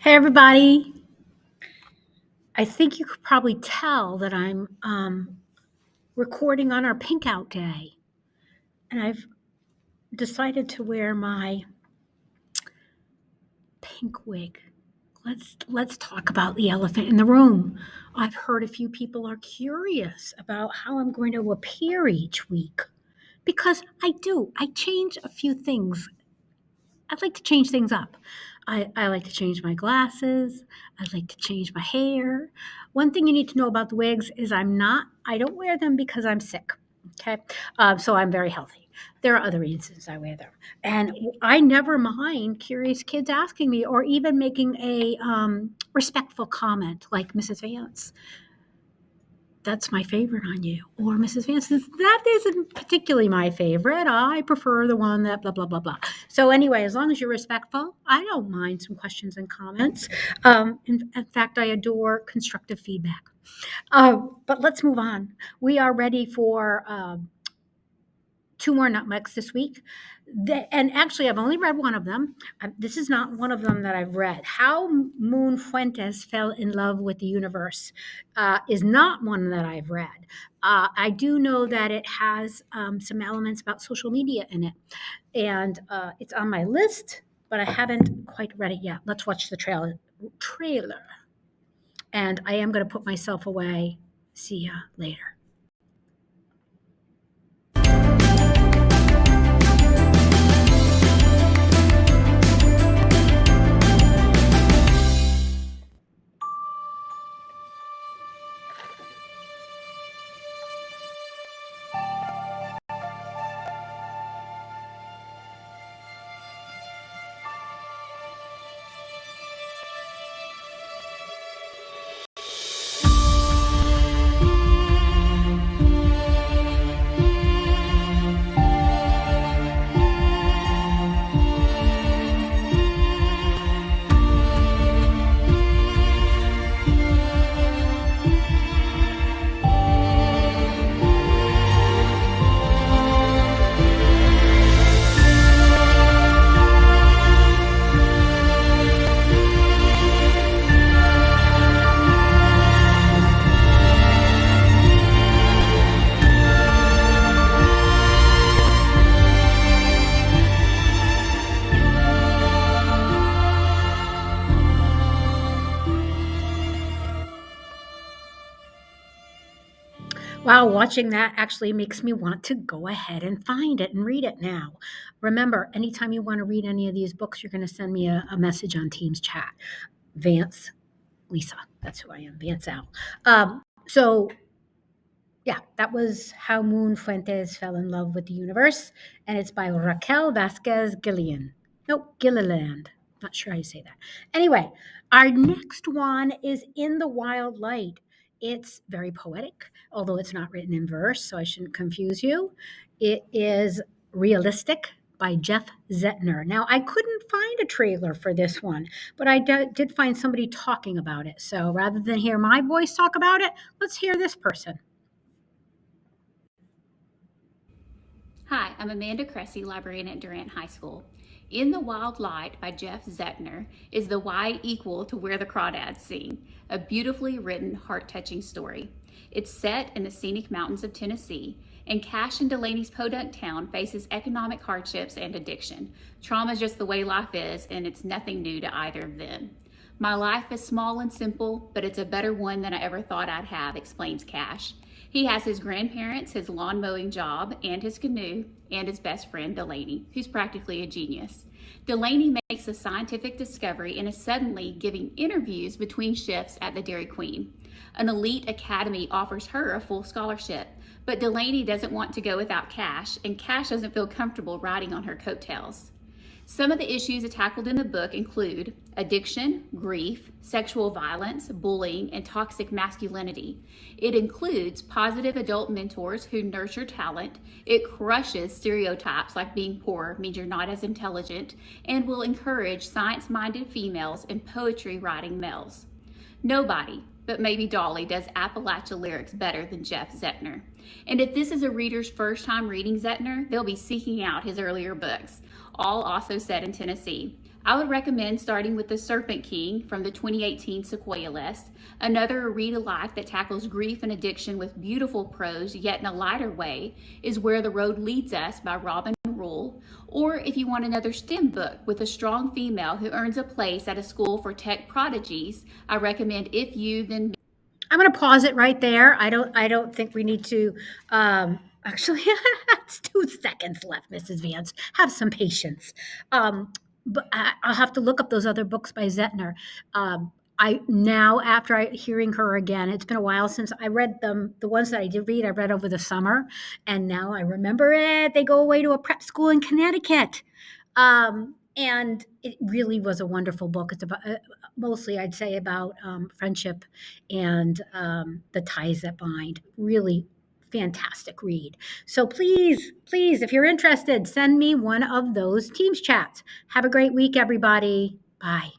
Hey, everybody. I think you could probably tell that I'm recording on our Pink Out Day. And I've decided to wear my pink wig. Let's talk about the elephant in the room. I've heard a few people are curious about how I'm going to appear each week because I do. I change a few things. I'd like to change things up. I like to change my glasses. I like to change my hair. One thing you need to know about the wigs is I don't wear them because I'm sick. Okay. So I'm very healthy. There are other reasons I wear them. And I never mind curious kids asking me or even making a respectful comment like Mrs. Vance. That's my favorite on you. Or Mrs. Vance says, that isn't particularly my favorite. I prefer the one that blah, blah, blah, blah. So, anyway, as long as you're respectful, I don't mind some questions and comments. In fact, I adore constructive feedback. But let's move on. We are ready for two more nutmegs this week. And actually, I've only read one of them. This is not one of them that I've read. How Moon Fuentez Fell in Love with the Universe is not one that I've read. I do know that it has some elements about social media in it. And it's on my list, but I haven't quite read it yet. Let's watch the trailer. And I am going to put myself away. See ya later. Wow, watching that actually makes me want to go ahead and find it and read it now. Remember, anytime you want to read any of these books, you're going to send me a message on Teams chat. Vance, Lisa, that's who I am, Vance Al. So, yeah, that was How Moon Fuentes Fell in Love with the Universe, and it's by Raquel Vasquez Gillian. Nope, Gilliland. Not sure how you say that. Anyway, our next one is In the Wild Light. It's very poetic, although it's not written in verse, so I shouldn't confuse you. It is realistic by Jeff Zetner. Now, I couldn't find a trailer for this one, but I did find somebody talking about it. So rather than hear my voice talk about it, let's hear this person. Hi, I'm Amanda Cressy, librarian at Durant High School. In the Wild Light by Jeff Zetner is the Y equal to Where the Crawdads Sing, a beautifully written, heart-touching story. It's set in the scenic mountains of Tennessee, and Cash and Delaney's podunk town faces economic hardships and addiction. Trauma is just the way life is, and it's nothing new to either of them. My life is small and simple, but it's a better one than I ever thought I'd have, explains Cash. He has his grandparents, his lawn mowing job, and his canoe, and his best friend, Delaney, who's practically a genius. Delaney makes a scientific discovery and is suddenly giving interviews between shifts at the Dairy Queen. An elite academy offers her a full scholarship, but Delaney doesn't want to go without Cash, and Cash doesn't feel comfortable riding on her coattails. Some of the issues tackled in the book include addiction, grief, sexual violence, bullying, and toxic masculinity. It includes positive adult mentors who nurture talent. It crushes stereotypes like being poor means you're not as intelligent, and will encourage science-minded females and poetry-writing males. Nobody, but maybe Dolly, does Appalachia lyrics better than Jeff Zetner. And if this is a reader's first time reading Zetner, they'll be seeking out his earlier books, all also set in Tennessee. I would recommend starting with The Serpent King from the 2018 Sequoia list, another read alike that tackles grief and addiction with beautiful prose, yet in a lighter way, is Where the Road Leads Us by Robin Rule. Or if you want another STEM book with a strong female who earns a place at a school for tech prodigies, I recommend If You Then Me. I'm going to pause it right there. I don't think we need to. Actually, it's 2 seconds left, Mrs. Vance. Have some patience. But I'll have to look up those other books by Zettner. I now, after hearing her again, it's been a while since I read them. The ones that I did read, I read over the summer, and now I remember it. They go away to a prep school in Connecticut. And it really was a wonderful book. It's about mostly, I'd say, about friendship and the ties that bind. Really fantastic read. So please, please, if you're interested, send me one of those Teams chats. Have a great week, everybody. Bye.